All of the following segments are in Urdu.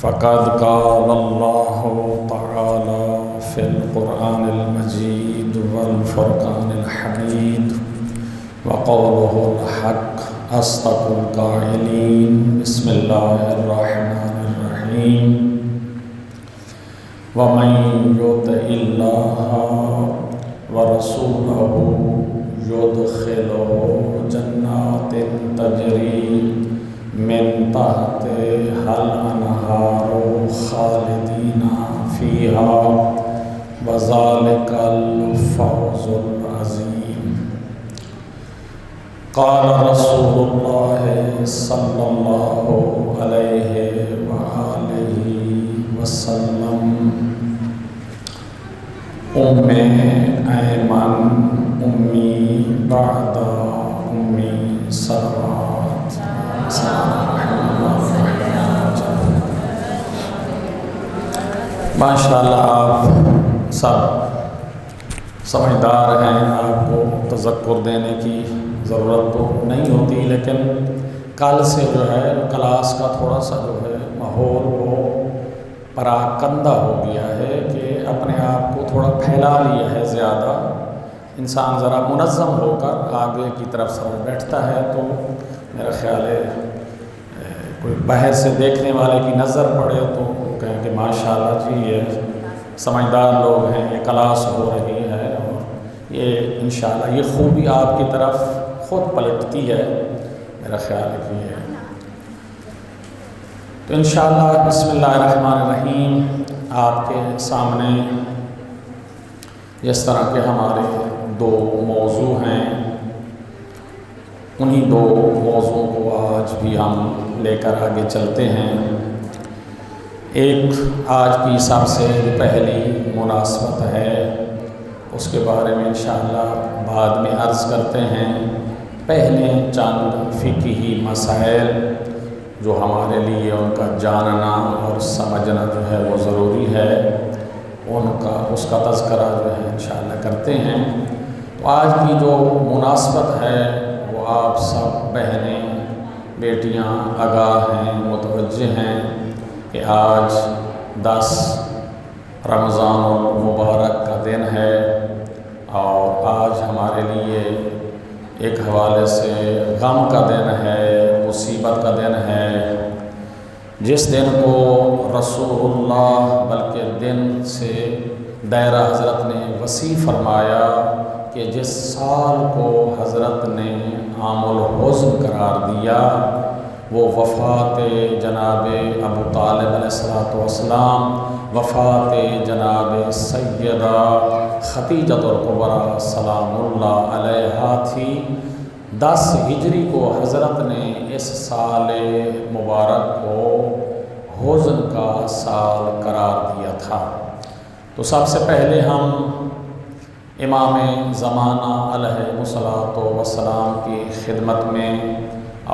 فقد قال الله تعالى في القرآن المجيد والفرقان الحميد وقوله الحق أصدق القائلين بسم الله الرحمن الرحيم ومن يطع الله ورسوله يدخله جنات تجري من تحتها الأنهار خالدين فيها وذلك الفوز العظيم. قال رسول الله صلى الله عليه وآله وسلم: أم أيمن أمي بعد أمي صلوات. ماشاءاللہ آپ سب سمجھدار ہیں، آپ کو تذکر دینے کی ضرورت تو نہیں ہوتی، لیکن کل سے جو ہے کلاس کا تھوڑا سا جو ہے ماحول وہ پراکندہ ہو گیا ہے کہ اپنے آپ کو تھوڑا پھیلا لیا ہے زیادہ۔ انسان ذرا منظم ہو کر آگے کی طرف سے بیٹھتا ہے تو میرا خیال ہے کوئی باہر سے دیکھنے والے کی نظر پڑے تو کہیں کہ ماشاءاللہ جی یہ سمجھدار لوگ ہیں، یہ کلاس ہو رہی ہے، اور یہ انشاءاللہ یہ خوبی آپ کی طرف خود پلٹتی ہے، میرا خیال ہے کہ یہ تو انشاءاللہ بسم اللہ الرحمن الرحیم آپ کے سامنے جس طرح کے ہمارے دو موضوع ہیں، انہی دو موضوع کو آج بھی ہم لے کر آگے چلتے ہیں۔ ایک آج کی سب سے پہلی مناسبت ہے، اس کے بارے میں انشاءاللہ بعد میں عرض کرتے ہیں۔ پہلے چند فقہی مسائل جو ہمارے لیے ان کا جاننا اور سمجھنا جو ہے وہ ضروری ہے، اس کا تذکرہ جو ہے انشاءاللہ کرتے ہیں۔ تو آج کی جو مناسبت ہے وہ آپ سب بہنیں بیٹیاں آگاہ ہیں، متوجہ ہیں کہ آج 10 رمضان المبارک کا دن ہے، اور آج ہمارے لیے ایک حوالے سے غم کا دن ہے، مصیبت کا دن ہے، جس دن کو رسول اللہ بلکہ دن سے دائرہ حضرت نے وسیع فرمایا کہ جس سال کو حضرت نے عام الحزن قرار دیا وہ وفات جناب ابو طالب علیہ السلام، وفات جناب سیدہ خدیجۃ الکبریٰ سلام اللہ علیہا تھی۔ 10 ہجری کو حضرت نے اس سال مبارک کو حزن کا سال قرار دیا تھا۔ تو سب سے پہلے ہم امام زمانہ علیہ الصلوۃ والسلام کی خدمت میں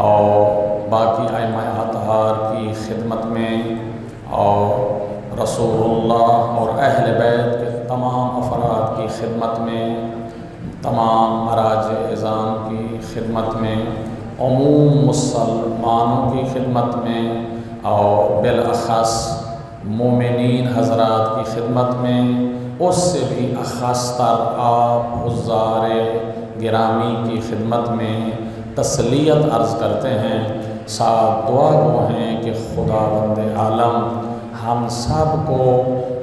اور باقی ائمہ اطہار کی خدمت میں اور رسول اللہ اور اہل بیت کے تمام افراد کی خدمت میں، تمام مراجع اعظام کی خدمت میں، عموم مسلمانوں کی خدمت میں، اور بالاخص مومنین حضرات کی خدمت میں، اس سے بھی اخص تر آپ حضار گرامی کی خدمت میں تسلیت عرض کرتے ہیں، ساتھ دعا گو ہیں کہ خداوند عالم ہم سب کو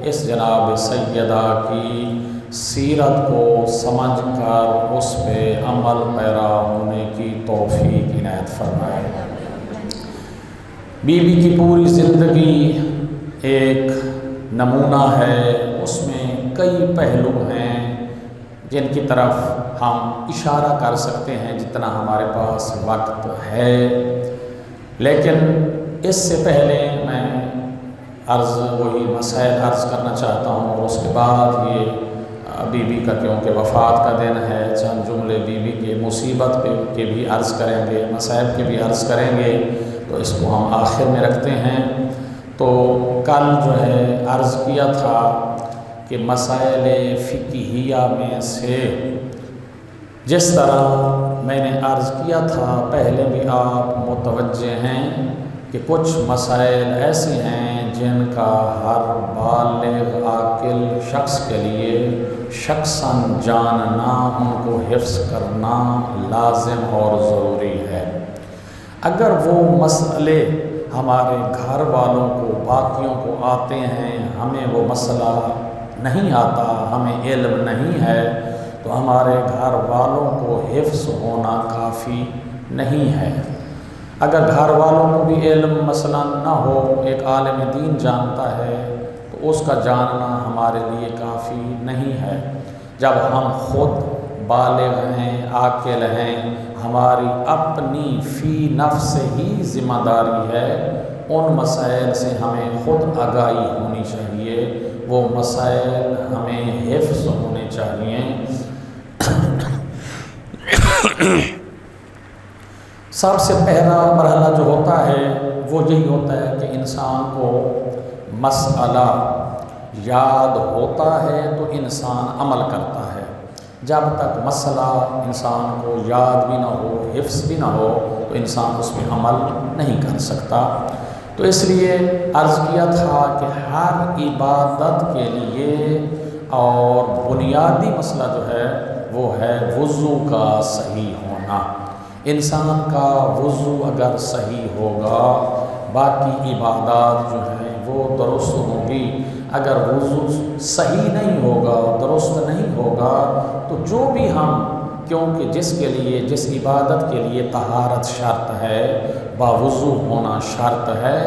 اس جناب سیدہ کی سیرت کو سمجھ کر اس پہ عمل پیرا ہونے کی توفیق عنایت فرمائے۔ بی بی کی پوری زندگی ایک نمونہ ہے، اس میں کئی پہلو ہیں جن کی طرف ہم اشارہ کر سکتے ہیں جتنا ہمارے پاس وقت ہے، لیکن اس سے پہلے میں وہی مسائل عرض کرنا چاہتا ہوں، اور اس کے بعد یہ بی بی کا کیونکہ وفات کا دن ہے، چند جملے بی بی کے مصیبت پہ کے بھی عرض کریں گے، مسائل کے بھی عرض کریں گے، تو اس کو ہم آخر میں رکھتے ہیں۔ تو کل جو ہے عرض کیا تھا کہ مسائل فقہیہ میں سے جس طرح میں نے عرض کیا تھا، پہلے بھی آپ متوجہ ہیں کہ کچھ مسائل ایسے ہیں جن کا ہر بالغ عاقل شخص کے لیے شخصاً جاننا، ان کو حفظ کرنا لازم اور ضروری ہے۔ اگر وہ مسئلے ہمارے گھر والوں کو، باقیوں کو آتے ہیں، ہمیں وہ مسئلہ نہیں آتا، ہمیں علم نہیں ہے، تو ہمارے گھر والوں کو حفظ ہونا کافی نہیں ہے۔ اگر گھر والوں کو بھی علم مثلا نہ ہو، ایک عالم دین جانتا ہے، تو اس کا جاننا ہمارے لیے کافی نہیں ہے۔ جب ہم خود بالغ ہیں، عاقل ہیں، ہماری اپنی فی نفس ہی ذمہ داری ہے، ان مسائل سے ہمیں خود آگاہی ہونی چاہیے، وہ مسائل ہمیں حفظ ہونے چاہیے۔ سب سے پہلا مرحلہ جو ہوتا ہے وہ یہی ہوتا ہے کہ انسان کو مسئلہ یاد ہوتا ہے تو انسان عمل کرتا ہے۔ جب تک مسئلہ انسان کو یاد بھی نہ ہو، حفظ بھی نہ ہو، تو انسان اس پہ عمل نہیں کر سکتا۔ تو اس لیے عرض کیا تھا کہ ہر عبادت کے لیے اور بنیادی مسئلہ جو ہے وہ ہے وضو کا صحیح ہونا۔ انسان کا وضو اگر صحیح ہوگا، باقی عبادات جو ہیں وہ درست ہوں گی۔ اگر وضو صحیح نہیں ہوگا، درست نہیں ہوگا، تو جو بھی ہم، کیونکہ جس کے لیے، جس عبادت کے لیے طہارت شرط ہے، باوضو ہونا شرط ہے،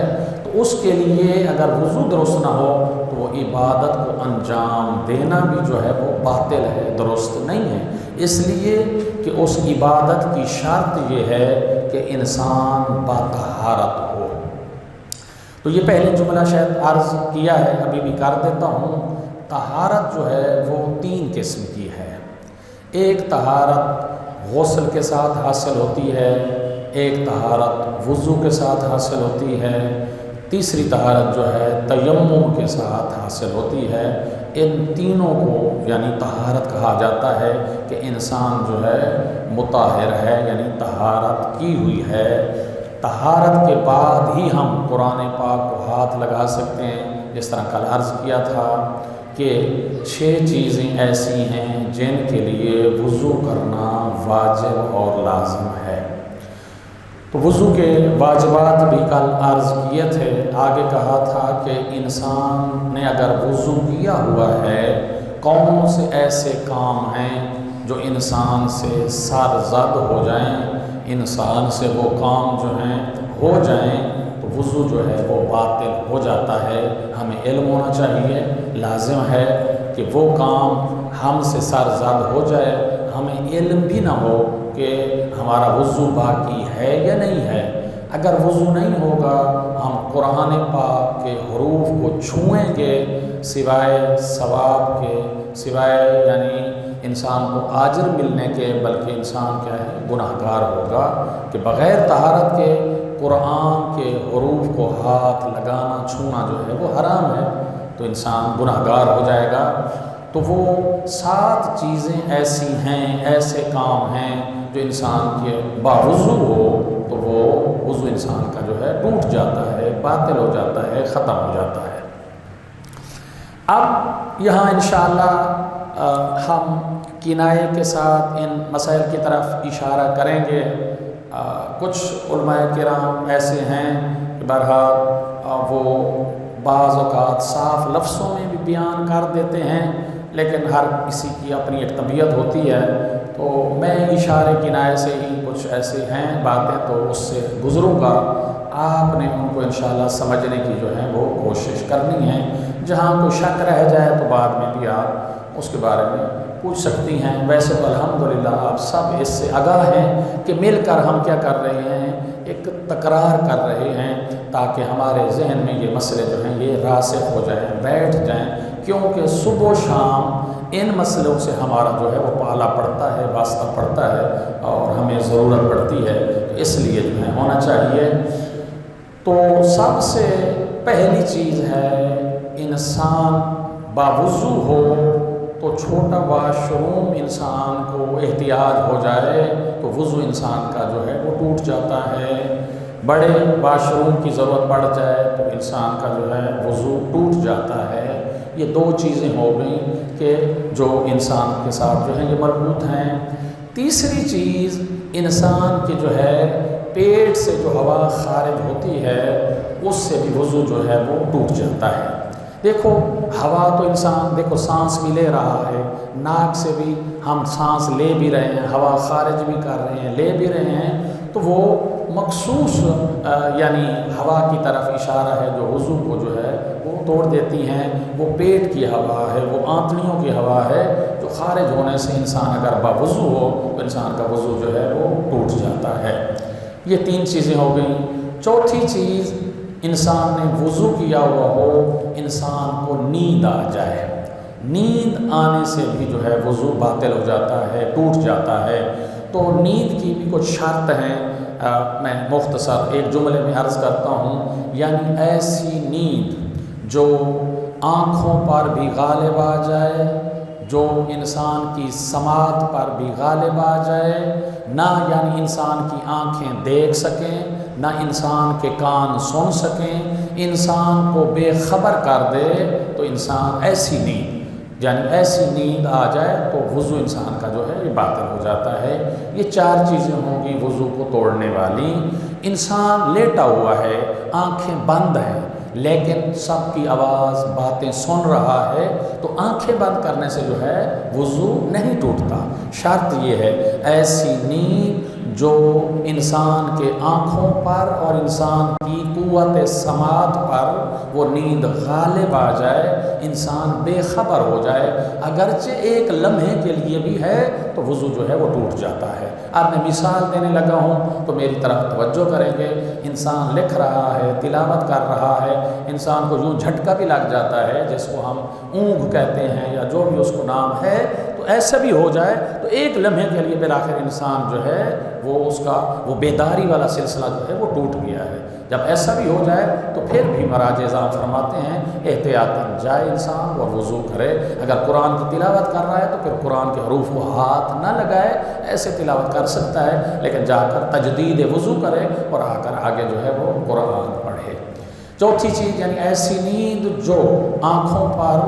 تو اس کے لیے اگر وضو درست نہ ہو تو وہ عبادت کو انجام دینا بھی جو ہے وہ باطل ہے، درست نہیں ہے۔ اس لیے کہ اس عبادت کی شرط یہ ہے کہ انسان باطہارت ہو۔ تو یہ پہلے جملہ شاید عرض کیا ہے، ابھی بھی کر دیتا ہوں۔ طہارت جو ہے وہ 3 قسم کی ہے۔ ایک طہارت غسل کے ساتھ حاصل ہوتی ہے، ایک طہارت وضو کے ساتھ حاصل ہوتی ہے، تیسری طہارت جو ہے تیمم کے ساتھ حاصل ہوتی ہے۔ ان تینوں کو یعنی طہارت کہا جاتا ہے کہ انسان جو ہے مطہر ہے، یعنی طہارت کی ہوئی ہے۔ طہارت کے بعد ہی ہم قرآن پاک کو ہاتھ لگا سکتے ہیں۔ جس طرح کل عرض کیا تھا کہ 6 چیزیں ایسی ہیں جن کے لیے وضو کرنا واجب اور لازم ہے۔ تو وضو کے واجبات بھی کل عرض کیے تھے۔ آگے کہا تھا کہ انسان نے اگر وضو کیا ہوا ہے، کون سے ایسے کام ہیں جو انسان سے سرزد ہو جائیں، انسان سے وہ کام جو ہیں ہو جائیں، تو وضو جو ہے وہ باطل ہو جاتا ہے۔ ہمیں علم ہونا چاہیے، لازم ہے کہ وہ کام ہم سے سرزد ہو جائے، ہمیں علم بھی نہ ہو کہ ہمارا وضو باقی ہے یا نہیں ہے۔ اگر وضو نہیں ہوگا، ہم قرآن پاک کے حروف کو چھوئیں گے، سوائے ثواب کے، سوائے یعنی انسان کو اجر ملنے کے، بلکہ انسان کیا ہے گناہگار ہوگا کہ بغیر طہارت کے قرآن کے حروف کو ہاتھ لگانا، چھونا جو ہے وہ حرام ہے، تو انسان گناہگار ہو جائے گا۔ تو وہ 7 چیزیں ایسی ہیں، ایسے کام ہیں جو انسان کے باوضو ہو تو وہ وضو انسان کا جو ہے ٹوٹ جاتا ہے، باطل ہو جاتا ہے، ختم ہو جاتا ہے۔ اب یہاں انشاءاللہ ہم کنایے کے ساتھ ان مسائل کی طرف اشارہ کریں گے۔ کچھ علماء کرام ایسے ہیں کہ بہرحال وہ بعض اوقات صاف لفظوں میں بھی بیان کر دیتے ہیں، لیکن ہر کسی کی اپنی ایک طبیعت ہوتی ہے، تو میں اشارے کنایے سے ہی کچھ ایسے ہیں باتیں تو اس سے گزروں گا۔ آپ نے ان کو انشاءاللہ سمجھنے کی جو ہے وہ کوشش کرنی ہے۔ جہاں کوئی شک رہ جائے تو بعد میں بھی آپ اس کے بارے میں پوچھ سکتی ہیں۔ ویسے تو الحمدللہ آپ سب اس سے آگاہ ہیں کہ مل کر ہم کیا کر رہے ہیں، ایک تکرار کر رہے ہیں تاکہ ہمارے ذہن میں یہ مسئلے جو ہیں یہ راسخ ہو جائیں، بیٹھ جائیں، کیونکہ صبح و شام ان مسئلوں سے ہمارا جو ہے وہ پالا پڑتا ہے، واسطہ پڑتا ہے اور ہمیں ضرورت پڑتی ہے، تو اس لیے جو ہے ہونا چاہیے۔ تو سب سے پہلی چیز ہے انسان باوضو ہو تو چھوٹا واش روم انسان کو احتیاج ہو جائے تو وضو انسان کا جو ہے وہ ٹوٹ جاتا ہے۔ بڑے واش روم کی ضرورت پڑ جائے تو انسان کا جو ہے وضو ٹوٹ جاتا ہے۔ یہ دو چیزیں ہو گئیں کہ جو انسان کے ساتھ جو ہے یہ مربوط ہیں۔ تیسری چیز، انسان کی جو ہے پیٹ سے جو ہوا خارج ہوتی ہے اس سے بھی وضو جو ہے وہ ٹوٹ جاتا ہے۔ دیکھو ہوا تو انسان دیکھو سانس بھی لے رہا ہے، ناک سے بھی ہم سانس لے بھی رہے ہیں، ہوا خارج بھی کر رہے ہیں، لے بھی رہے ہیں، تو وہ مخصوص یعنی ہوا کی طرف اشارہ ہے جو وضو کو جو ہے وہ توڑ دیتی ہیں۔ وہ پیٹ کی ہوا ہے، وہ آنتڑیوں کی ہوا ہے جو خارج ہونے سے انسان اگر باوضو ہو تو انسان کا وضو جو ہے وہ ٹوٹ جاتا ہے۔ یہ تین چیزیں ہو گئیں۔ چوتھی چیز، انسان نے وضو کیا ہوا ہو، انسان کو نیند آ جائے، نیند آنے سے بھی جو ہے وضو باطل ہو جاتا ہے، ٹوٹ جاتا ہے۔ تو نیند کی بھی کچھ شرط ہیں، میں مختصر ایک جملے میں عرض کرتا ہوں، یعنی ایسی نیند جو آنکھوں پر بھی غالب آ جائے، جو انسان کی سماعت پر بھی غالب آ جائے، نہ یعنی انسان کی آنکھیں دیکھ سکیں، نہ انسان کے کان سن سکیں، انسان کو بے خبر کر دے، تو انسان ایسی نیند یعنی ایسی نیند آ جائے تو وضو انسان کا جو ہے یہ باطل ہو جاتا ہے۔ یہ چار چیزیں ہوں گی وضو کو توڑنے والی۔ انسان لیٹا ہوا ہے، آنکھیں بند ہیں، لیکن سب کی آواز باتیں سن رہا ہے، تو آنکھیں بند کرنے سے جو ہے وضو نہیں ٹوٹتا۔ شرط یہ ہے ایسی نیند جو انسان کے آنکھوں پر اور انسان کی قوت سماعت پر وہ نیند غالب آ جائے، انسان بے خبر ہو جائے، اگرچہ ایک لمحے کے لیے بھی ہے تو وضو جو ہے وہ ٹوٹ جاتا ہے۔ اب میں مثال دینے لگا ہوں تو میری طرف توجہ کریں گے۔ انسان لکھ رہا ہے، تلاوت کر رہا ہے، انسان کو یوں جھٹکا بھی لگ جاتا ہے جس کو ہم اونگ کہتے ہیں یا جو بھی اس کو نام ہے، تو ایسا بھی ہو جائے تو ایک لمحے کے لیے بالآخر انسان جو ہے وہ اس کا وہ بیداری والا سلسلہ جو ہے وہ ٹوٹ گیا ہے۔ جب ایسا بھی ہو جائے تو پھر بھی مراجع اعظام فرماتے ہیں احتیاطاً جائے انسان اور وضو کرے۔ اگر قرآن کی تلاوت کر رہا ہے تو پھر قرآن کے حروف کو ہاتھ نہ لگائے، ایسے تلاوت کر سکتا ہے، لیکن جا کر تجدید وضو کرے اور آ کر آگے جو ہے وہ قرآن پڑھے۔ چوتھی چیز، یعنی ایسی نیند جو آنکھوں پر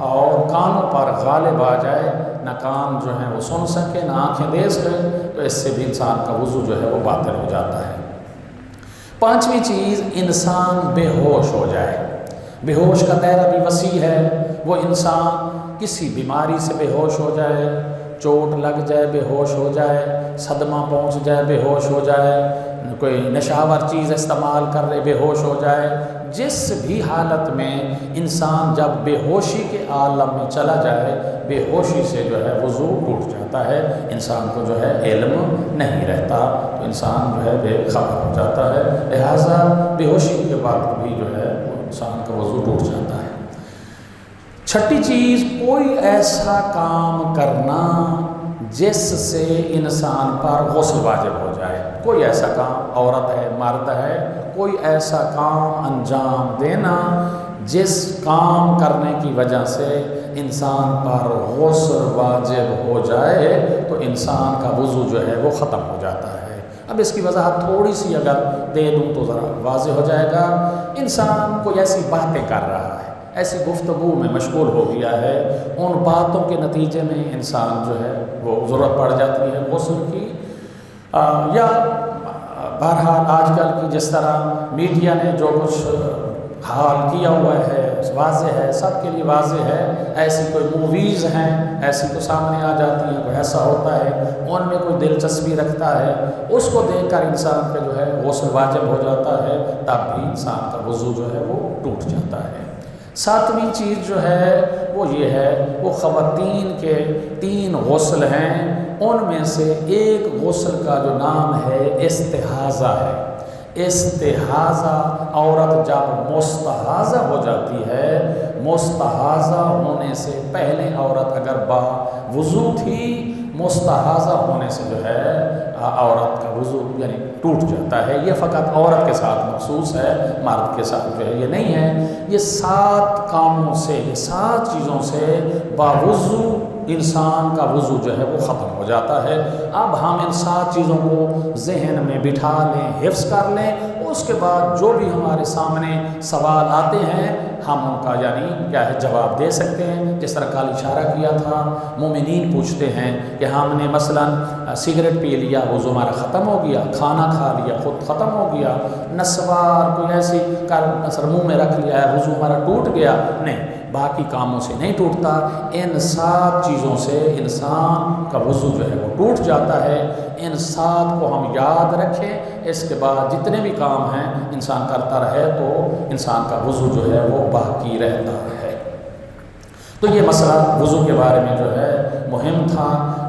اور کانوں پر غالب آ جائے، نہ کان جو ہیں وہ سن سکے نہ آنکھیں دیکھ سکیں، تو اس سے بھی انسان کا وضو جو ہے وہ باطل ہو جاتا ہے۔ پانچویں چیز، انسان بے ہوش ہو جائے۔ بے ہوش کا دائرہ بھی وسیع ہے۔ وہ انسان کسی بیماری سے بے ہوش ہو جائے، چوٹ لگ جائے بے ہوش ہو جائے، صدمہ پہنچ جائے بے ہوش ہو جائے، کوئی نشاور چیز استعمال کر رہے بے ہوش ہو جائے، جس بھی حالت میں انسان جب بے ہوشی کے عالم میں چلا جائے، بے ہوشی سے جو ہے وضو ٹوٹ جاتا ہے، انسان کو جو ہے علم نہیں رہتا، تو انسان جو ہے بے خبر ہو جاتا ہے، لہٰذا بے ہوشی کے بعد بھی جو ہے انسان کا وضو ٹوٹ جاتا ہے۔ چھٹی چیز، کوئی ایسا کام کرنا جس سے انسان پر غسل واجب ہو جائے۔ کوئی ایسا کام، عورت ہے مرد ہے، کوئی ایسا کام انجام دینا جس کام کرنے کی وجہ سے انسان پر غسل واجب ہو جائے تو انسان کا وضو جو ہے وہ ختم ہو جاتا ہے۔ اب اس کی وضاحت تھوڑی سی اگر دے دوں تو ذرا واضح ہو جائے گا۔ انسان کوئی ایسی باتیں کر رہا ہے، ایسی گفتگو میں مشغول ہو گیا ہے، ان باتوں کے نتیجے میں انسان جو ہے وہ ضرورت پڑ جاتی ہے غسل کی، یا بہرحال آج کل کی جس طرح میڈیا نے جو کچھ حال کیا ہوا ہے واضح ہے، سب کے لیے واضح ہے، ایسی کوئی موویز ہیں ایسی تو سامنے آ جاتی ہیں، کوئی ایسا ہوتا ہے ان میں کوئی دلچسپی رکھتا ہے، اس کو دیکھ کر انسان کا جو ہے غسل واجب ہو جاتا ہے، تب بھی انسان کا وضو جو ہے وہ ٹوٹ جاتا ہے۔ ساتویں چیز جو ہے وہ یہ ہے، وہ خواتین کے 3 غسل ہیں، ان میں سے ایک غسل کا جو نام ہے استحاضہ ہے۔ استحاضہ، عورت جب مستحاضہ ہو جاتی ہے، مستحاضہ ہونے سے پہلے عورت اگر با وضو تھی، مستحاضہ ہونے سے جو ہے عورت کا وضو یعنی ٹوٹ جاتا ہے۔ یہ فقط عورت کے ساتھ مخصوص ہے، مرد کے ساتھ جو ہے یہ نہیں ہے۔ یہ 7 کاموں سے، یہ 7 چیزوں سے باوضو انسان کا وضو جو ہے وہ ختم ہو جاتا ہے۔ اب ہم ان 7 چیزوں کو ذہن میں بٹھا لیں، حفظ کر لیں، اس کے بعد جو بھی ہمارے سامنے سوال آتے ہیں ہم ان کا کیا ہے جواب دے سکتے ہیں۔ جس طرح کل اشارہ کیا تھا، مومنین پوچھتے ہیں کہ ہم نے مثلاً سگریٹ پی لیا، وضو ہمارا ختم ہو گیا، کھانا کھا لیا خود ختم ہو گیا، نسوار کوئی ایسی منہ میں رکھ لیا ہے وضو ہمارا ٹوٹ گیا، نہیں، باقی کاموں سے نہیں ٹوٹتا، ان 7 چیزوں سے انسان کا وضو جو ہے وہ ٹوٹ جاتا ہے۔ ان 7 کو ہم یاد رکھیں، اس کے بعد جتنے بھی کام ہیں انسان کرتا رہے تو انسان کا وضو جو ہے وہ باقی رہتا ہے۔ تو یہ مسئلہ وضو کے بارے میں جو ہے مہم تھا۔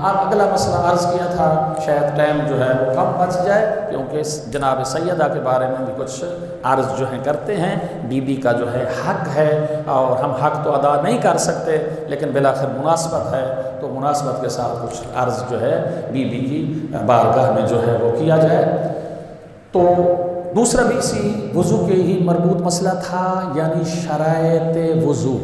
اب اگلا مسئلہ عرض کیا تھا، شاید ٹائم جو ہے وہ کم بچ جائے کیونکہ جناب سیدہ کے بارے میں بھی کچھ عرض جو ہیں کرتے ہیں۔ بی بی کا جو ہے حق ہے اور ہم حق تو ادا نہیں کر سکتے لیکن بالآخر مناسبت ہے تو مناسبت کے ساتھ کچھ عرض جو ہے بی بی کی بارگاہ میں جو ہے وہ کیا جائے۔ تو دوسرا بھی اسی وضو کے ہی مربوط مسئلہ تھا، یعنی شرائط وضو۔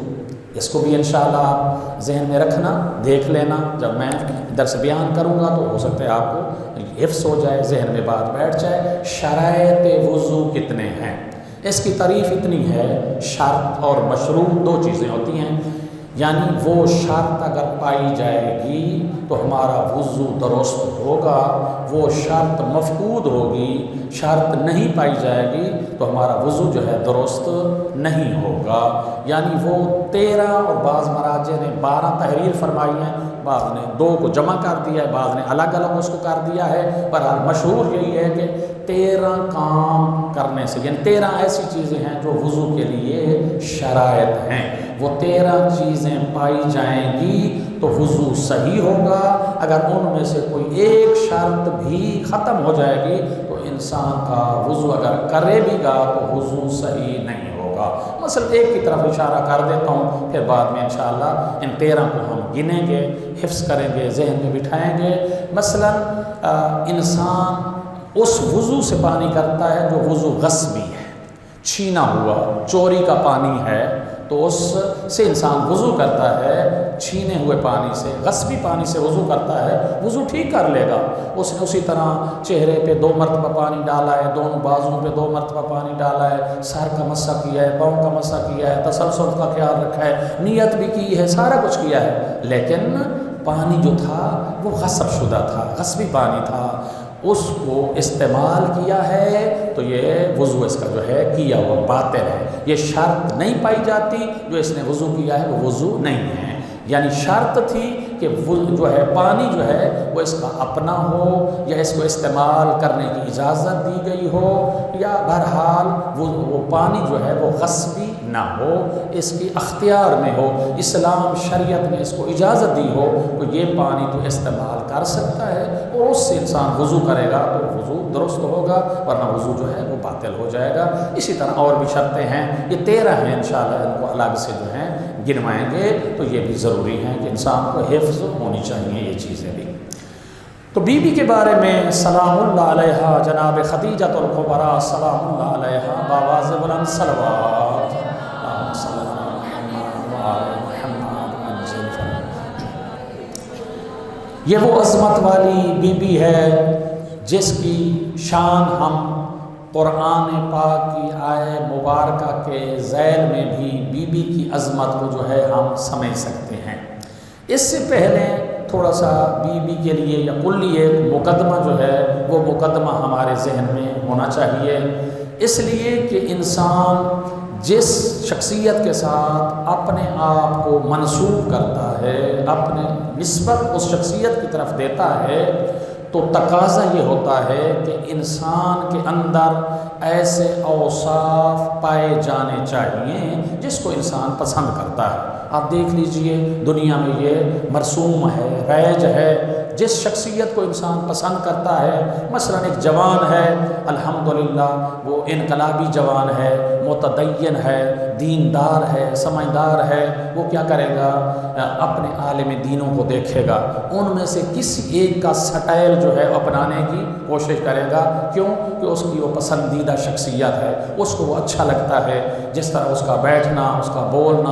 اس کو بھی انشاءاللہ آپ ذہن میں رکھنا، دیکھ لینا، جب میں درس بیان کروں گا تو ہو سکتا ہے آپ کو حفظ ہو جائے، ذہن میں بات بیٹھ جائے۔ شرائط وضو کتنے ہیں؟ اس کی تعریف اتنی ہے، شرط اور مشروط 2 چیزیں ہوتی ہیں، یعنی وہ شرط اگر پائی جائے گی تو ہمارا وضو درست ہوگا، وہ شرط مفقود ہوگی، شرط نہیں پائی جائے گی تو ہمارا وضو جو ہے درست نہیں ہوگا۔ یعنی وہ 13 اور بعض مراجع نے 12 تحریر فرمائی ہیں، بعض نے 2 کو جمع کر دیا ہے، بعض نے الگ الگ اس کو کر دیا ہے۔ بہرحال مشہور یہی ہے کہ 13 کام کرنے سے، یعنی 13 ایسی چیزیں ہیں جو وضو کے لیے شرائط ہیں، وہ 13 چیزیں پائی جائیں گی تو وضو صحیح ہوگا۔ اگر ان میں سے کوئی ایک شرط بھی ختم ہو جائے گی تو انسان کا وضو اگر کرے بھی گا تو وضو صحیح نہیں ہوگا۔ مثلا ایک کی طرف اشارہ کر دیتا ہوں، پھر بعد میں انشاءاللہ ان 13 کو ہم گنیں گے، حفظ کریں گے، ذہن میں بٹھائیں گے۔ مثلا انسان اس وضو سے پانی کرتا ہے جو وضو غصبی ہے، چھینا ہوا، چوری کا پانی ہے تو اس سے انسان وضو کرتا ہے، چھینے ہوئے پانی سے، غصبی پانی سے وضو کرتا ہے، وضو ٹھیک کر لے گا۔ اس نے اسی طرح چہرے پہ 2 مرتبہ پانی ڈالا ہے، دونوں بازوؤں پہ 2 مرتبہ پانی ڈالا ہے، سر کا مسح کیا ہے، پاؤں کا مسح کیا ہے، تسلسل کا خیال رکھا ہے، نیت بھی کی ہے، سارا کچھ کیا ہے، لیکن پانی جو تھا وہ غصب شدہ تھا، غصبی پانی تھا، اس کو استعمال کیا ہے تو یہ وضو اس کا جو ہے کیا ہوا باطل ہے۔ یہ شرط نہیں پائی جاتی، جو اس نے وضو کیا ہے وہ وضو نہیں ہے۔ یعنی شرط تھی کہ جو ہے پانی جو ہے وہ اس کا اپنا ہو یا اس کو استعمال کرنے کی اجازت دی گئی ہو، یا بہرحال وہ پانی جو ہے وہ غصبی نہ ہو، اس کی اختیار میں ہو، اسلام شریعت نے اس کو اجازت دی ہو تو یہ پانی تو استعمال کر سکتا ہے اور اس سے انسان وضو کرے گا تو وضو درست ہوگا، ورنہ وضو جو ہے وہ باطل ہو جائے گا۔ اسی طرح اور بھی شرطیں ہیں، یہ 13 ہیں، انشاءاللہ ان کو الگ سے جو ہیں گنوائیں گے، تو یہ بھی ضروری ہے کہ انسان کو حفظ ہونی چاہیے یہ چیزیں بھی۔ تو بی بی کے بارے میں سلام اللہ علیہا، جناب خدیجہ الکبریٰ سلام اللہ علیہا بآواز بلند صلوات، اللہم صلی علی محمد وآل محمد۔ یہ وہ عظمت والی بی بی ہے جس کی شان ہم قرآن پاک کی آیہ مبارکہ کے ذیل میں بھی بی بی کی عظمت کو جو ہے ہم سمجھ سکتے ہیں۔ اس سے پہلے تھوڑا سا بی بی کے لیے یا کلی ایک مقدمہ جو ہے وہ مقدمہ ہمارے ذہن میں ہونا چاہیے، اس لیے کہ انسان جس شخصیت کے ساتھ اپنے آپ کو منسوب کرتا ہے، اپنے نسبت اس شخصیت کی طرف دیتا ہے، تو تقاضا یہ ہوتا ہے کہ انسان کے اندر ایسے اوصاف پائے جانے چاہیے جس کو انسان پسند کرتا ہے۔ آپ دیکھ لیجئے دنیا میں یہ مرسوم ہے، رائج ہے، جس شخصیت کو انسان پسند کرتا ہے، مثلا ایک جوان ہے، الحمدللہ وہ انقلابی جوان ہے، متدین ہے، دیندار ہے، سمجھدار ہے، وہ کیا کرے گا؟ اپنے عالم دینوں کو دیکھے گا، ان میں سے کسی ایک کا سٹائل جو ہے اپنانے کی کوشش کرے گا۔ کیوں؟ کہ اس کی وہ پسندیدہ شخصیت ہے، اس کو وہ اچھا لگتا ہے، جس طرح اس کا بیٹھنا، اس کا بولنا،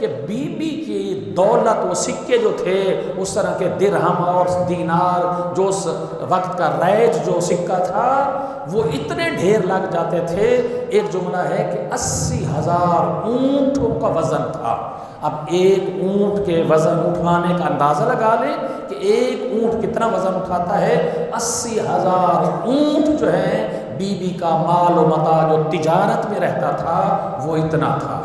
کہ بی بی کی دولت و سکے جو تھے، اس طرح کے درہم اور دینار، جو اس وقت کا رائج جو سکہ تھا، وہ اتنے ڈھیر لگ جاتے تھے۔ ایک جملہ ہے کہ 80,000 اونٹوں کا وزن تھا۔ اب ایک اونٹ کے وزن اٹھانے کا اندازہ لگا لیں کہ ایک اونٹ کتنا وزن اٹھاتا ہے۔ 80,000 اونٹ جو ہیں، بی بی کا مال و متاع جو تجارت میں رہتا تھا وہ اتنا تھا۔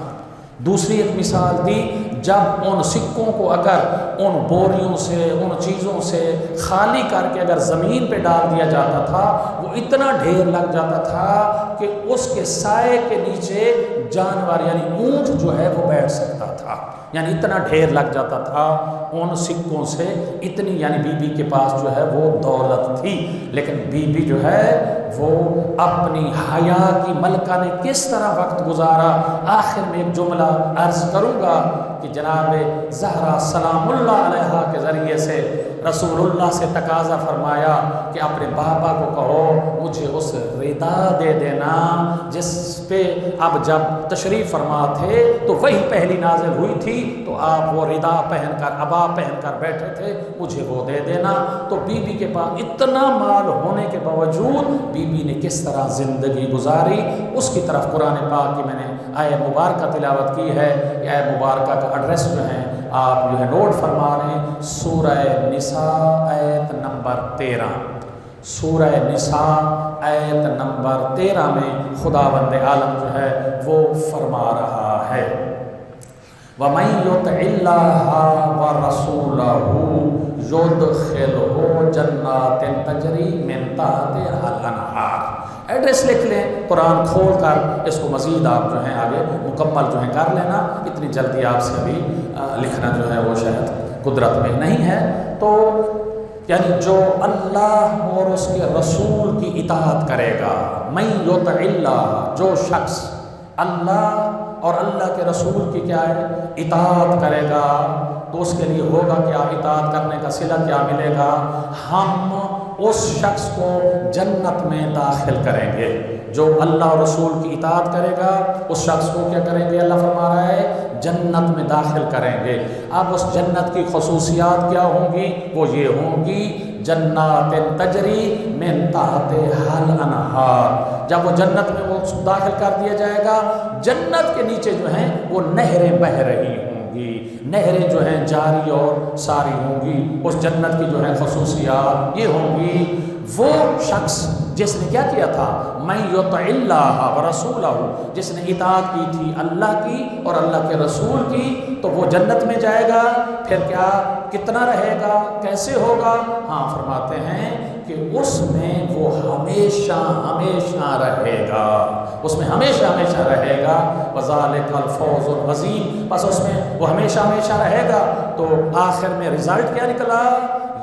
دوسری ایک مثال دی، جب ان سکوں کو اگر ان بوریوں سے، ان چیزوں سے خالی کر کے اگر زمین پہ ڈال دیا جاتا تھا، وہ اتنا ڈھیر لگ جاتا تھا کہ اس کے سائے کے نیچے جانور یعنی اونٹ جو ہے وہ بیٹھ سکتا تھا، یعنی اتنا ڈھیر لگ جاتا تھا ان سکوں سے۔ اتنی یعنی بی بی کے پاس جو ہے وہ دولت تھی، لیکن بی بی جو ہے وہ اپنی حیا کی ملکہ نے کس طرح وقت گزارا۔ آخر میں ایک جملہ عرض کروں گا کہ جناب زہرا سلام اللہ علیہا کے ذریعے سے رسول اللہ سے تقاضا فرمایا کہ اپنے بابا کو کہو مجھے اس ردا دے دینا جس پہ اب جب تشریف فرما تھے تو وہی پہلی نازل ہوئی تھی، تو آپ وہ ردا پہن کر، عبا پہن کر بیٹھے تھے، مجھے وہ دے دینا۔ تو بی بی کے پاس اتنا مال ہونے کے باوجود بی بی نے کس طرح زندگی گزاری، اس کی طرف قرآن پاک کی میں نے آیہ مبارکہ تلاوت کی ہے۔ یہ آیہ مبارکہ کا ایڈریس جو ہے آپ جو ہے نوٹ فرما رہے ہیں، سورہ نساء آیت نمبر 13۔ سورہ نساء آیت نمبر 13 میں خداوند عالم جو ہے وہ فرما رہا ہے، وَمَن يُطِعِ اللَّهَ وَرَسُولَهُ يُدْخِلْهُ جَنَّاتٍ تَجْرِی مِن تَحْتِہَا الْأَنْہَارُ۔ ایڈریس لکھ لیں، قرآن کھول کر اس کو مزید آپ جو ہیں آگے مکمل جو ہے کر لینا، اتنی جلدی آپ سے ابھی لکھنا جو ہے وہ شاید قدرت میں نہیں ہے۔ تو یعنی جو اللہ اور اس کے رسول کی اطاعت کرے گا، من یطع اللہ، جو شخص اللہ اور اللہ کے رسول کی کیا ہے اطاعت کرے گا، تو اس کے لیے ہوگا کیا، اطاعت کرنے کا صلہ کیا ملے گا، ہم اس شخص کو جنت میں داخل کریں گے۔ جو اللہ اور رسول کی اطاعت کرے گا اس شخص کو کیا کریں گے، اللہ فرما رہا ہے جنت میں داخل کریں گے۔ اب اس جنت کی خصوصیات کیا ہوں گی، وہ یہ ہوں گی جنات تجری من تحتہا الانہار۔ جب وہ جنت میں وہ داخل کر دیا جائے گا، جنت کے نیچے جو ہیں وہ نہریں بہہ رہی ہوں گی، نہریں جو ہیں جاری اور ساری ہوں گی۔ اس جنت کی جو ہے خصوصیات یہ ہوں گی، وہ شخص جس نے کیا کیا تھا، من یطع اللہ ورسولہ، جس نے اطاعت کی تھی اللہ کی اور اللہ کے رسول کی، تو وہ جنت میں جائے گا۔ پھر کیا، کتنا رہے گا، کیسے ہوگا؟ ہاں فرماتے ہیں کہ اس میں وہ ہمیشہ ہمیشہ رہے گا، اس میں ہمیشہ ہمیشہ رہے گا۔ وذالک الفوز العظیم، بس اس میں وہ ہمیشہ ہمیشہ رہے گا۔ تو آخر میں رزلٹ کیا نکلا،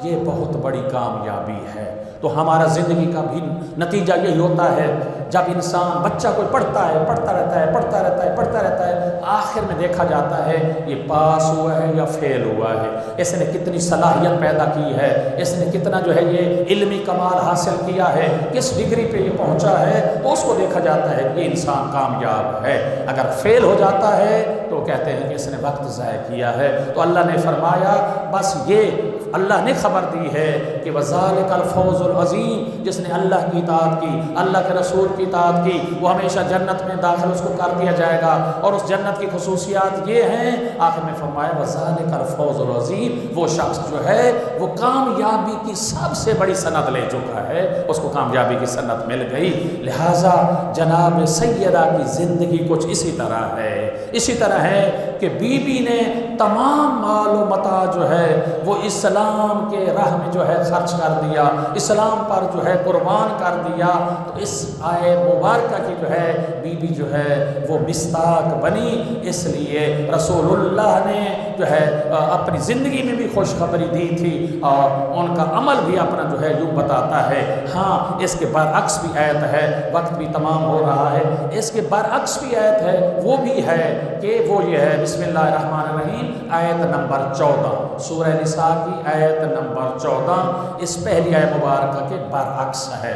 یہ بہت بڑی کامیابی ہے۔ تو ہمارا زندگی کا بھی نتیجہ یہی ہوتا ہے، جب انسان بچہ کوئی پڑھتا ہے، پڑھتا رہتا ہے، پڑھتا رہتا ہے، پڑھتا رہتا ہے، آخر میں دیکھا جاتا ہے یہ پاس ہوا ہے یا فیل ہوا ہے، اس نے کتنی صلاحیت پیدا کی ہے، اس نے کتنا جو ہے یہ علمی کمال حاصل کیا ہے، کس ڈگری پہ یہ پہنچا ہے، تو اس کو دیکھا جاتا ہے کہ یہ انسان کامیاب ہے۔ اگر فیل ہو جاتا ہے تو کہتے ہیں کہ اس نے وقت ضائع کیا ہے۔ تو اللہ نے فرمایا بس یہ اللہ نے خبر دی ہے کہ وذالک الفوز العظیم، جس نے اللہ کی اطاعت کی، اللہ کے رسول کی اطاعت کی، وہ ہمیشہ جنت میں داخل اس کو کر دیا جائے گا۔ اور اس جنت کی خصوصیات یہ ہیں، آخر میں فرمایا وذالک الفوز العظیم، وہ شخص جو ہے وہ کامیابی کی سب سے بڑی سند لے چکا ہے، اس کو کامیابی کی سند مل گئی۔ لہٰذا جناب سیدہ کی زندگی کچھ اسی طرح ہے، اسی طرح ہے کہ بی بی نے تمام مال و متاع جو ہے وہ اسلام کے راہ میں جو ہے خرچ کر دیا، اسلام پر جو ہے قربان کر دیا۔ تو اس آیے مبارکہ کی جو ہے بی بی جو ہے وہ مصداق بنی، اس لیے رسول اللہ نے جو ہے اپنی زندگی میں بھی خوشخبری دی تھی، اور ان کا عمل بھی اپنا جو ہے یوں بتاتا ہے۔ ہاں اس کے برعکس بھی آیت ہے، وقت بھی تمام ہو رہا ہے، اس کے برعکس بھی آیت ہے، وہ بھی ہے کہ وہ یہ ہے بسم اللہ الرحمن الرحیم آیت نمبر 14، سورہ نساء کی آیت نمبر 14 اس پہلی آیت مبارکہ کے برعکس ہے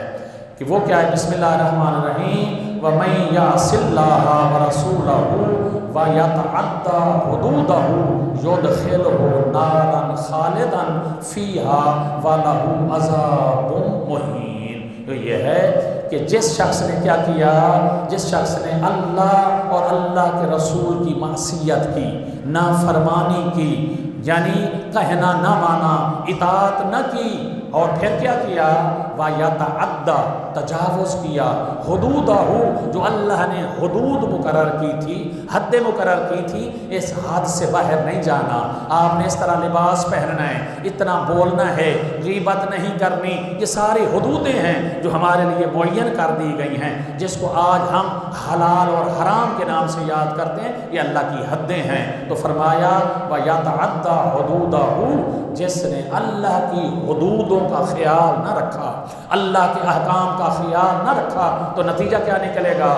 کہ وہ کیا ہے، بسم اللہ الرحمن الرحیم وَمَن يَعْصِ اللَّهَ وَرَسُولَهُ وَيَتَعَدَّى حُدُودَهُ يُدْخِلْهُ نَارًا خَالِدًا فِيهَا وَلَهُ عَذَابٌ مُّهِينٌ۔ تو یہ ہے کہ جس شخص نے کیا کیا، جس شخص نے اللہ اور اللہ کے رسول کی معصیت کی، نافرمانی کی، یعنی کہنا نہ مانا، اطاعت نہ کی، اور پھر کیا کیا، وَيَتَعَدَّى تجاوز کیا، حدودہ جو اللہ نے حدود مقرر کی تھی، حد مقرر کی تھی، اس حد سے باہر نہیں جانا، آپ نے اس طرح لباس پہننا ہے، اتنا بولنا ہے، غیبت نہیں کرنی، یہ ساری حدودیں ہیں جو ہمارے لیے معین کر دی گئی ہیں، جس کو آج ہم حلال اور حرام کے نام سے یاد کرتے ہیں، یہ اللہ کی حدیں ہیں۔ تو فرمایا وَيَتَعَدَّى حُدُودَهُ، جس نے اللہ کی حدودوں کا خیال نہ رکھا، اللہ کے احکام کا خیال نہ رکھا، تو نتیجہ کیا نکلے گا،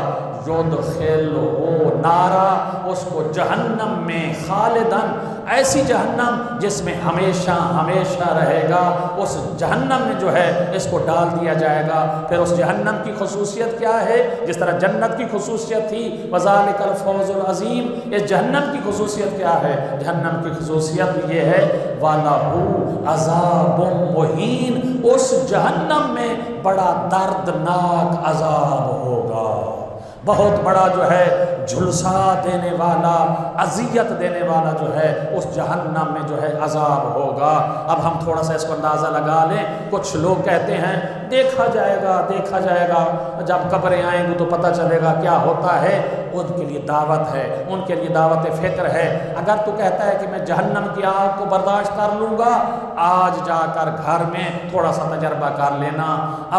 یُدْخِلْهُ نارا، اس کو جہنم میں، خالداً، ایسی جہنم جس میں ہمیشہ ہمیشہ رہے گا، اس جہنم میں جو ہے اس کو ڈال دیا جائے گا۔ پھر اس جہنم کی خصوصیت کیا ہے، جس طرح جنت کی خصوصیت تھی وَذَلِكَ الْفَوْزُ الْعَظِيمُ، اس جہنم کی خصوصیت کیا ہے، جہنم کی خصوصیت یہ ہے وَلَهُ عَذَابٌ مُّهِينٌ، اس جہنم میں بڑا دردناک عذاب ہوگا، بہت بڑا جو ہے جھلسا دینے والا، اذیت دینے والا جو ہے اس جہنم میں جو ہے عذاب ہوگا۔ اب ہم تھوڑا سا اس کو اندازہ لگا لیں، کچھ لوگ کہتے ہیں دیکھا جائے گا، دیکھا جائے گا، جب قبریں آئیں گی تو پتہ چلے گا کیا ہوتا ہے۔ ان کے لیے دعوت ہے، ان کے لیے دعوت فکر ہے۔ اگر تو کہتا ہے کہ میں جہنم کی آگ کو برداشت کر لوں گا، آج جا کر گھر میں تھوڑا سا تجربہ کر لینا،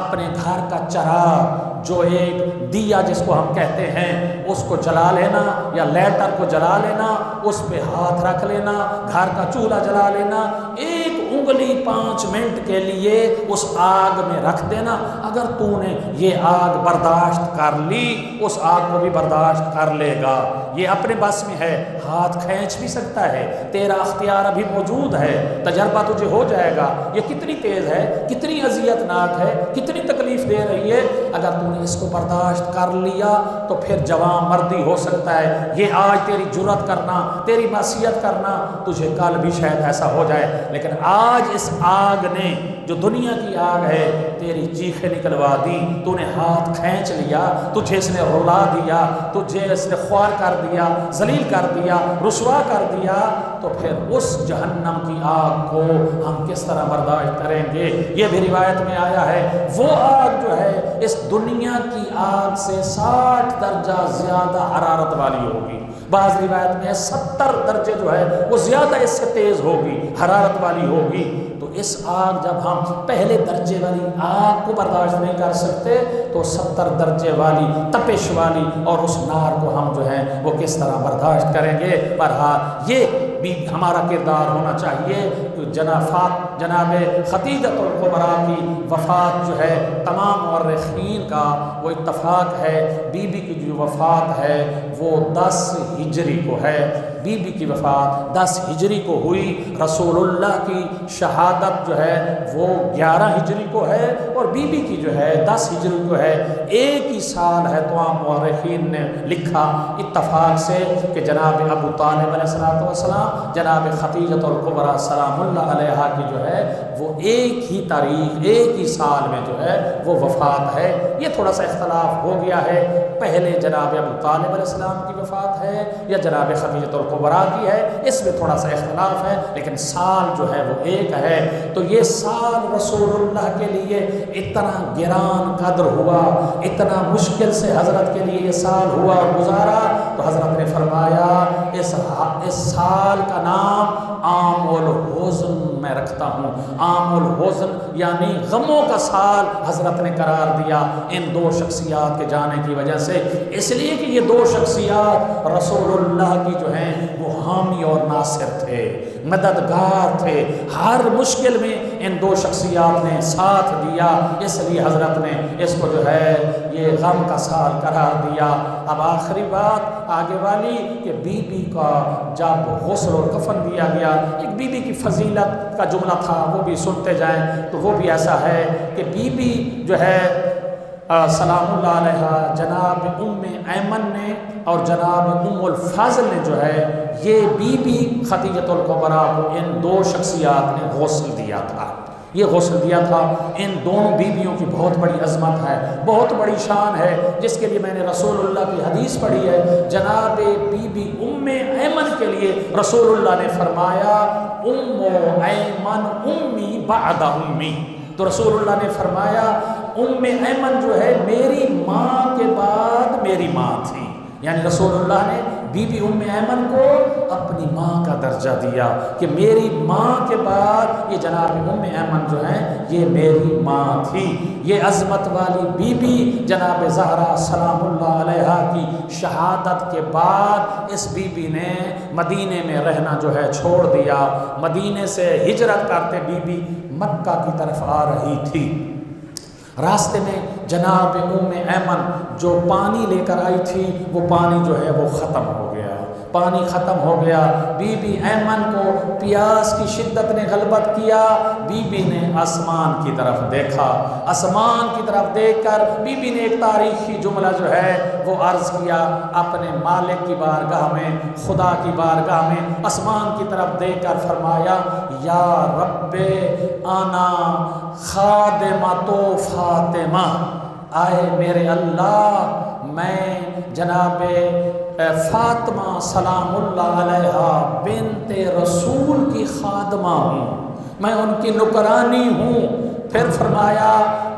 اپنے گھر کا چراغ، جو ایک دیا جس کو ہم کہتے ہیں، اس کو جلا لینا، یا لیٹر کو جلا لینا، اس پہ ہاتھ رکھ لینا، گھر کا چولہا جلا لینا، ایک انگلی 5 منٹ کے لیے اس آگ میں رکھ دینا۔ اگر تو نے یہ آگ برداشت کر لی، اس آگ کو بھی برداشت کر لے گا، یہ اپنے بس میں ہے، ہاتھ کھینچ بھی سکتا ہے، تیرا اختیار ابھی موجود ہے، تجربہ تجھے ہو جائے گا یہ کتنی تیز ہے، کتنی اذیت ناک ہے، کتنی تکلیف دے رہی ہے۔ اگر تو نے اس کو برداشت کر لیا تو پھر جوان مردی ہو سکتا ہے، یہ آج تیری جرات کرنا، تیری معصیت کرنا، تجھے کل بھی شاید ایسا ہو جائے، لیکن آج اس آگ نے، جو دنیا کی آگ ہے، تیری چیخیں نکلوا دی، تو نے ہاتھ کھینچ لیا، تجھے اس نے رلا دیا، تجھے اس نے خوار کر دیا، ذلیل کر دیا، رسوا کر دیا، تو پھر اس جہنم کی آگ کو ہم کس طرح برداشت کریں گے؟ یہ بھی روایت میں آیا ہے، وہ آگ جو ہے اس دنیا کی آگ سے 60 درجہ زیادہ حرارت والی ہوگی، بعض روایت میں 70 درجے جو ہے وہ زیادہ اس سے تیز ہوگی، حرارت والی ہوگی۔ تو اس آگ، جب ہم پہلے درجے والی آگ کو برداشت نہیں کر سکتے تو 70 درجے والی تپش والی اور اس نار کو ہم جو ہے وہ کس طرح برداشت کریں گے؟ بہرحال یہ بھی ہمارا کردار ہونا چاہیے۔ جناب خدیجۃ الکبریٰ کی وفات جو ہے، تمام مورخین کا وہ اتفاق ہے، بی بی کی جو وفات ہے وہ 10 ہجری کو ہے، بی بی کی وفات 10 ہجری کو ہوئی، رسول اللہ کی شہادت جو ہے وہ 11 ہجری کو ہے، اور بی بی کی جو ہے 10 ہجری کو ہے، ایک ہی سال ہے۔ تو عام مورخین نے لکھا اتفاق سے کہ جناب ابو طالب علیہ السلام، جناب خدیجۃ الکبریٰ سلام اللہ علیہا کی جو ہے وہ ایک ہی تاریخ، ایک ہی سال میں جو ہے وہ وفات ہے۔ یہ تھوڑا سا اختلاف ہو گیا ہے، پہلے جناب ابو طالب علیہ السلام کی وفات ہے یا جناب خدیجۃ الکبریٰ کی ہے، اس میں تھوڑا سا اختلاف ہے، لیکن سال جو ہے وہ ایک ہے۔ تو یہ سال رسول اللہ کے لیے اتنا گران قدر ہوا، اتنا مشکل سے حضرت کے لیے یہ سال ہوا اور گزارا، تو حضرت نے فرمایا اس سال کا نام عام الحزن میں رکھتا ہوں۔ عام الحزن یعنی غموں کا سال حضرت نے قرار دیا ان 2 شخصیات کے جانے کی وجہ سے، اس لیے کہ یہ 2 شخصیات رسول اللہ کی جو ہیں وہ حامی اور ناصر تھے، مددگار تھے، ہر مشکل میں ان 2 شخصیات نے ساتھ دیا، اس لیے حضرت نے اس کو جو ہے یہ غم کا سال قرار دیا۔ اب آخری بات آگے والی کہ بی بی کا جب غسل اور کفن دیا گیا، ایک بی بی کی فضیلت کا جملہ تھا، وہ بھی سنتے جائیں، تو وہ بھی ایسا ہے کہ بی بی جو ہے سلام اللہ علیہ، جناب ام ایمن نے اور جناب ام الفضل نے جو ہے یہ بی بی خدیجۃ الکبریٰ کو ان دو شخصیات نے غسل دیا تھا، یہ غسل دیا تھا۔ ان دونوں بیویوں کی بہت بڑی عظمت ہے، بہت بڑی شان ہے، جس کے لیے میں نے رسول اللہ کی حدیث پڑھی ہے۔ جناب بی بی ام ایمن کے لیے رسول اللہ نے فرمایا ام ایمن امی بعد امی، تو رسول اللہ نے فرمایا ام ایمن جو ہے میری ماں کے بعد میری ماں تھی، یعنی رسول اللہ نے بی بی ام ایمن کو اپنی ماں کا درجہ دیا کہ میری ماں کے بعد یہ جناب ام ایمن جو ہیں یہ میری ماں تھی۔ یہ عظمت والی بی بی جناب زہرا سلام اللہ علیہا کی شہادت کے بعد اس بی بی نے مدینے میں رہنا جو ہے چھوڑ دیا، مدینے سے ہجرت کرتے بی بی مکہ کی طرف آ رہی تھی۔ راستے میں جناب ام ایمن جو پانی لے کر آئی تھی وہ پانی جو ہے وہ ختم ہو گیا، پانی ختم ہو گیا۔ بی بی ایمن کو پیاس کی شدت نے غلبت کیا، بی بی نے آسمان کی طرف دیکھا، آسمان کی طرف دیکھ کر بی بی نے ایک تاریخی جملہ جو ہے وہ عرض کیا اپنے مالک کی بارگاہ میں، خدا کی بارگاہ میں، آسمان کی طرف دیکھ کر فرمایا یا رب انا خادمۃ فاطمہ، آئے میرے اللہ میں جناب فاطمہ سلام اللہ علیہا بنت رسول کی خادمہ ہوں، میں ان کی نکرانی ہوں۔ پھر فرمایا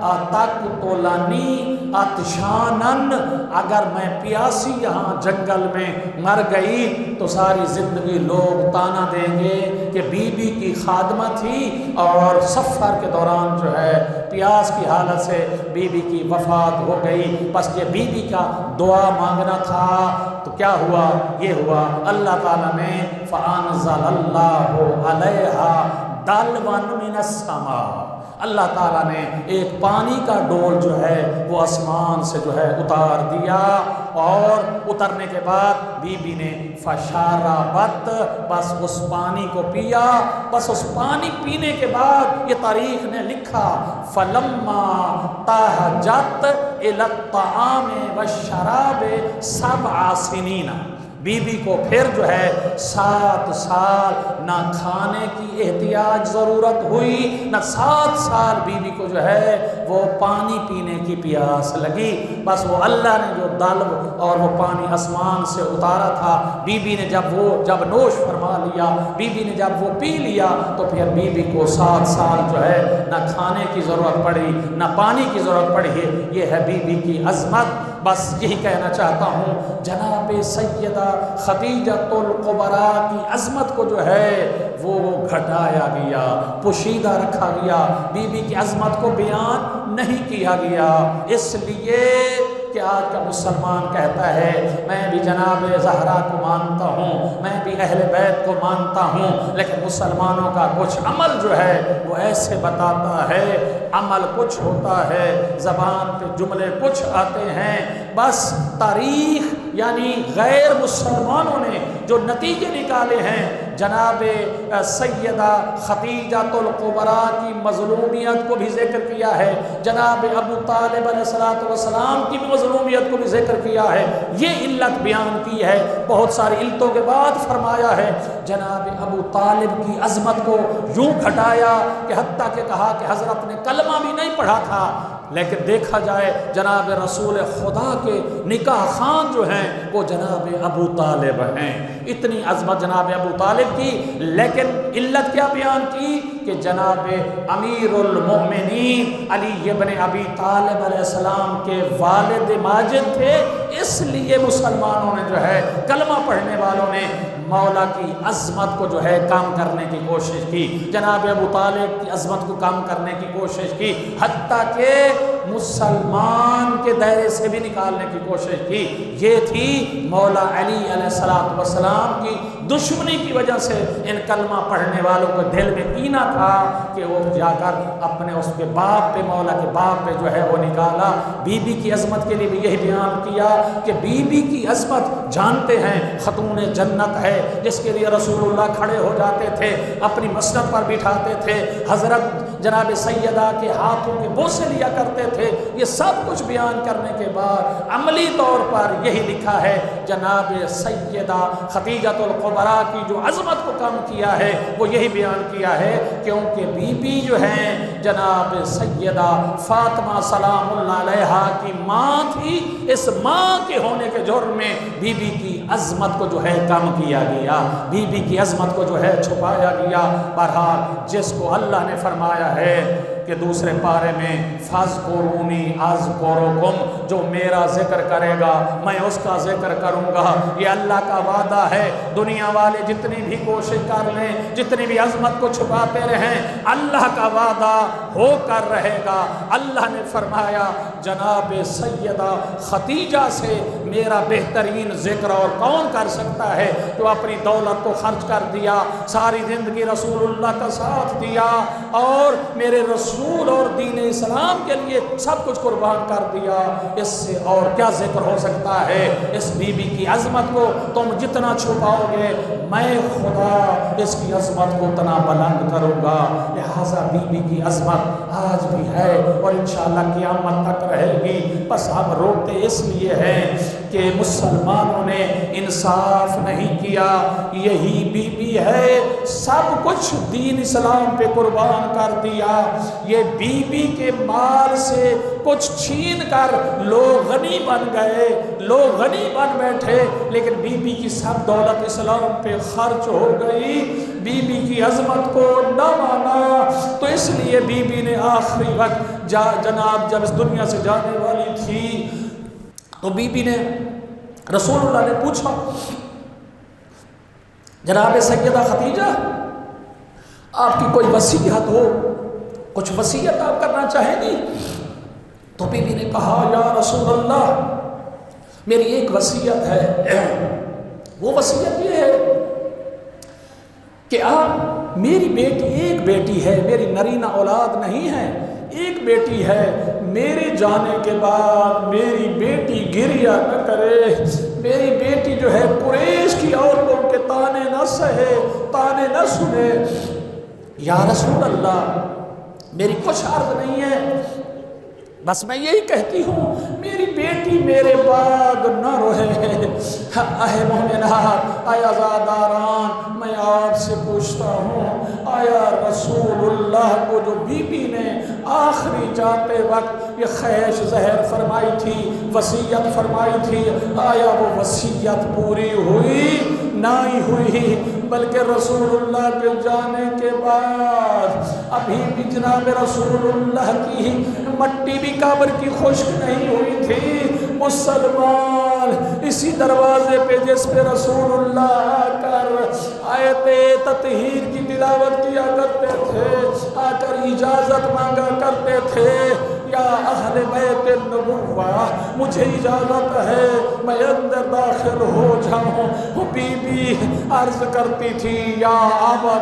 اتقتلنی عطشانن، اگر میں پیاسی یہاں جنگل میں مر گئی تو ساری زندگی لوگ طعنہ دیں گے کہ بی بی کی خادمہ تھی اور سفر کے دوران جو ہے پیاس کی حالت سے بی بی کی وفات ہو گئی۔ بس یہ بی بی کا دعا مانگنا تھا، تو کیا ہوا؟ یہ ہوا اللہ تعالیٰ نے فَأَنزَلَ اللَّهُ عَلَيْهَا دَلْوًا مِنَ السَّمَاءِ، اللہ تعالیٰ نے ایک پانی کا ڈول جو ہے وہ آسمان سے جو ہے اتار دیا، اور اترنے کے بعد بی بی نے فشاربت، بس اس پانی کو پیا۔ بس اس پانی پینے کے بعد یہ تاریخ نے لکھا فلما تہجت الی الطعام والشراب 7 سنین، بی بی کو پھر جو ہے 7 سال نہ کھانے کی احتیاج ضرورت ہوئی، نہ 7 سال بی بی کو جو ہے وہ پانی پینے کی پیاس لگی۔ بس وہ اللہ نے جو دلو اور وہ پانی آسمان سے اتارا تھا، بی بی نے جب نوش فرما لیا، بی بی نے جب وہ پی لیا، تو پھر بی بی کو 7 سال جو ہے نہ کھانے کی ضرورت پڑی نہ پانی کی ضرورت پڑی۔ یہ ہے بی بی کی عظمت۔ بس یہی کہنا چاہتا ہوں جناب سیدہ خدیجۃ الکبریٰ کی عظمت کو جو ہے وہ گھٹایا گیا، پوشیدہ رکھا گیا، بی بی کی عظمت کو بیان نہیں کیا گیا، اس لیے کہ آج کا مسلمان کہتا ہے میں بھی جناب زہرا کو مانتا ہوں، میں بھی اہل بیت کو مانتا ہوں، لیکن مسلمانوں کا کچھ عمل جو ہے وہ ایسے بتاتا ہے، عمل کچھ ہوتا ہے، زبان پہ جملے کچھ آتے ہیں۔ بس تاریخ یعنی غیر مسلمانوں نے جو نتیجے نکالے ہیں، جناب سیدہ خدیجۃ الکبریٰ کی مظلومیت کو بھی ذکر کیا ہے، جناب ابو طالب علیہ السلام کی بھی مظلومیت کو بھی ذکر کیا ہے، یہ علت بیان کی ہے۔ بہت ساری علتوں کے بعد فرمایا ہے جناب ابو طالب کی عظمت کو یوں گھٹایا کہ حتیٰ کہ کہا کہ حضرت نے کلمہ بھی نہیں پڑھا تھا، لیکن دیکھا جائے جناب رسول خدا کے نکاح خان جو ہیں وہ جناب ابو طالب ہیں۔ اتنی عظمت جناب ابو طالب کی، لیکن علت کیا بیان کی کہ جناب امیر المؤمنین علی ابن ابی طالب علیہ السلام کے والد ماجد تھے، اس لیے مسلمانوں نے جو ہے کلمہ پڑھنے والوں نے مولا کی عظمت کو جو ہے کام کرنے کی کوشش کی، جناب ابو طالب کی عظمت کو کام کرنے کی کوشش کی، حتیٰ کہ مسلمان کے دائرے سے بھی نکالنے کی کوشش کی۔ یہ تھی مولا علی علیہ السلام کی دشمنی کی وجہ سے ان کلمہ پڑھنے والوں کو دل میں کینہ تھا کہ وہ جا کر اپنے اس کے باپ پہ، مولا کے باپ پہ جو ہے وہ نکالا۔ بی بی کی عظمت کے لیے بھی یہی بیان کیا کہ بی بی کی عظمت جانتے ہیں خاتون جنت ہے، جس کے لیے رسول اللہ کھڑے ہو جاتے تھے، اپنی مسند پر بٹھاتے تھے، حضرت جناب سیدہ کے ہاتھوں کے بوسے لیا کرتے تھے۔ یہ سب کچھ بیان کرنے کے بعد عملی طور پر یہی لکھا ہے جناب سیدہ خدیجہ الکبریٰ کی جو عظمت کو کم کیا ہے وہ یہی بیان کیا ہے، کیونکہ بی بی جو ہیں جناب سیدہ فاطمہ سلام اللہ علیہا کی ماں تھی، اس ماں کے ہونے کے جرم میں بی بی کی عظمت کو جو ہے کم کیا گیا، بی بی کی عظمت کو جو ہے چھپایا گیا۔ بہرحال جس کو اللہ نے فرمایا ہے کہ دوسرے پارے میں فَاذْكُرُونِي أَذْكُرُكُمْ، جو میرا ذکر کرے گا میں اس کا ذکر کروں گا، یہ اللہ کا وعدہ ہے۔ دنیا والے جتنی بھی کوشش کر لیں، جتنی بھی عظمت کو چھپاتے رہیں، اللہ کا وعدہ ہو کر رہے گا۔ اللہ نے فرمایا جناب سیدہ خدیجہ سے میرا بہترین ذکر اور کون کر سکتا ہے، جو اپنی دولت کو خرچ کر دیا، ساری زندگی رسول اللہ کا ساتھ دیا اور میرے رسول اور دین اسلام کے لیے سب کچھ قربان کر دیا، اس سے اور کیا ذکر ہو سکتا ہے؟ اس بی بی کی عظمت کو تم جتنا چھپاؤ گے میں خدا اس کی عظمت کو اتنا بلند کروں گا۔ لہٰذا بی بی کی عظمت آج بھی ہے اور انشاءاللہ قیامت تک رہے گی۔ بس ہم روتے اس لیے ہیں کہ مسلمانوں نے انصاف نہیں کیا۔ یہی بی بی ہے سب کچھ دین اسلام پہ قربان کر دیا، یہ بی بی کے مال سے کچھ چھین کر لوگ غنی بن گئے، لوگ غنی بن بیٹھے، لیکن بی بی کی سب دولت اسلام پہ خرچ ہو گئی، بی بی کی عظمت کو نہ مانا۔ تو اس لیے بی بی نے آخری وقت جناب جب اس دنیا سے جانے والی تھی تو بی بی نے رسول اللہ نے پوچھا جناب سیدہ خدیجہ آپ کی کوئی وصیت ہو، کچھ وصیت آپ کرنا چاہیں گی؟ تو بی بی نے کہا یا رسول اللہ میری ایک وصیت ہے، وہ وصیت یہ ہے کہ آپ میری بیٹی، ایک بیٹی ہے، میری نرینہ اولاد نہیں ہے، ایک بیٹی ہے، میرے جانے کے بعد میری بیٹی گریہ نہ کرے، میری بیٹی جو ہے قریش کی عورتوں کے تانے نہ سہے، تانے نہ سنے۔ یا رسول اللہ میری کچھ عرض نہیں ہے، بس میں یہی کہتی ہوں میری بیٹی میرے بعد نہ روئے۔ اے مومنات، اے عزاداران، میں آپ سے پوچھتا ہوں آیا رسول اللہ کو جو بی بی نے آخری جاتے وقت یہ خیش زہر فرمائی تھی، وصیت فرمائی تھی، آیا وہ وصیت پوری ہوئی؟ نہیں ہوئی، بلکہ رسول اللہ کے جانے کے بعد ابھی بھی جناب رسول اللہ کی مٹی بھی قبر کی خشک نہیں ہوئی تھی۔ مسلمان اسی دروازے پہ جس پہ رسول اللہ آ کر آیت تطہیر کی تلاوت کیا کرتے تھے، آ کر اجازت مانگا کرتے تھے، یا اہل بیت النبوہ مجھے اجازت ہے میں اندر داخل ہو جاؤں۔ وہ بی بی عرض کرتی تھی یا آبا،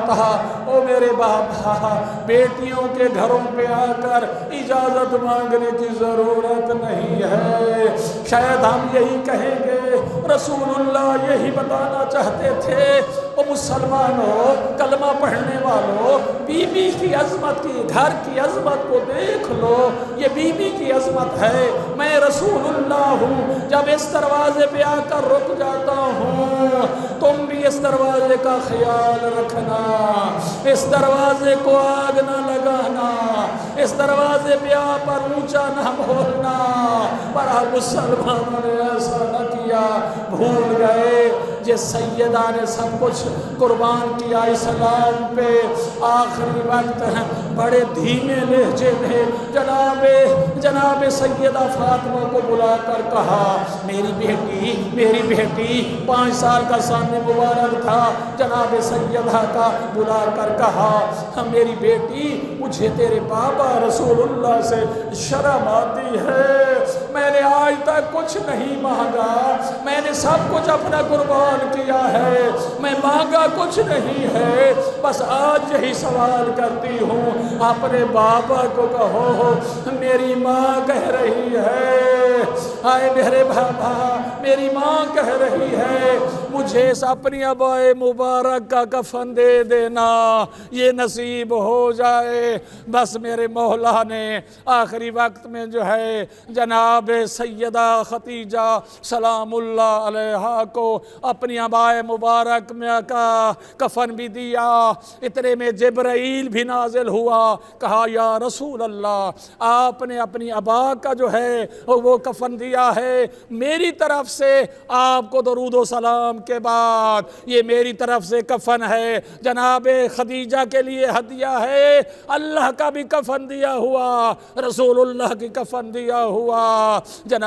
او میرے بابا، بیٹیوں کے گھروں پہ آ کر اجازت مانگنے کی ضرورت نہیں ہے۔ شاید ہم یہی کہیں گے، رسول اللہ یہی بتانا چاہتے تھے۔ او مسلمانوں، کلمہ پڑھنے والوں، بی بی کی عظمت کی، گھر کی عظمت کو دیکھ لو، یہ بی بی کی عظمت ہے۔ میں رسول اللہ ہوں، جب اس دروازے پہ آ کر رک جاتا ہوں، تم بھی اس دروازے کا خیال رکھنا، اس دروازے کو آگ نہ لگانا، اس دروازے پہ آ پر اونچا نہ بولنا۔ پر مسلمانوں نے ایسا نہ کیا، بھول گئے جس سیدہ نے سب کچھ قربان کیا اسلام پہ، آخری وقت بڑے دھیمے لہجے میں جناب سیدہ فاطمہ کو بلا کر کہا میری بیٹی 5 سال کا سامنے مبارک تھا، جناب سیدہ کا بلا کر کہا میری بیٹی مجھے تیرے بابا رسول اللہ سے شرم آتی ہے، میں نے آج تک کچھ نہیں مانگا، میں نے سب کچھ اپنا قربان کیا ہے، میں مانگا کچھ نہیں ہے، بس آج یہی سوال کرتی ہوں اپنے بابا کو کہو میری ماں کہہ رہی ہے آئے میرے بابا، میری ماں کہہ رہی ہے مجھے اپنی ابائے مبارک کا کفن دے دینا، یہ نصیب ہو جائے۔ بس میرے مولا نے آخری وقت میں جو ہے جناب سیدہ خدیجہ سلام اللہ علیہا کو اپنی ابائے مبارک میں کا کفن بھی دیا۔ اتنے میں جبرائیل بھی نازل ہوا، کہا یا رسول اللہ، آپ نے اپنی ابا کا جو ہے وہ کفن دیا ہے، میری طرف سے آپ کو درود و سلام کے بعد یہ میری طرف سے کفن ہے، جناب خدیجہ کے لیے ہدیہ ہے، اللہ کا بھی کفن دیا ہوا، رسول اللہ کی کفن دیا ہوا۔ جناب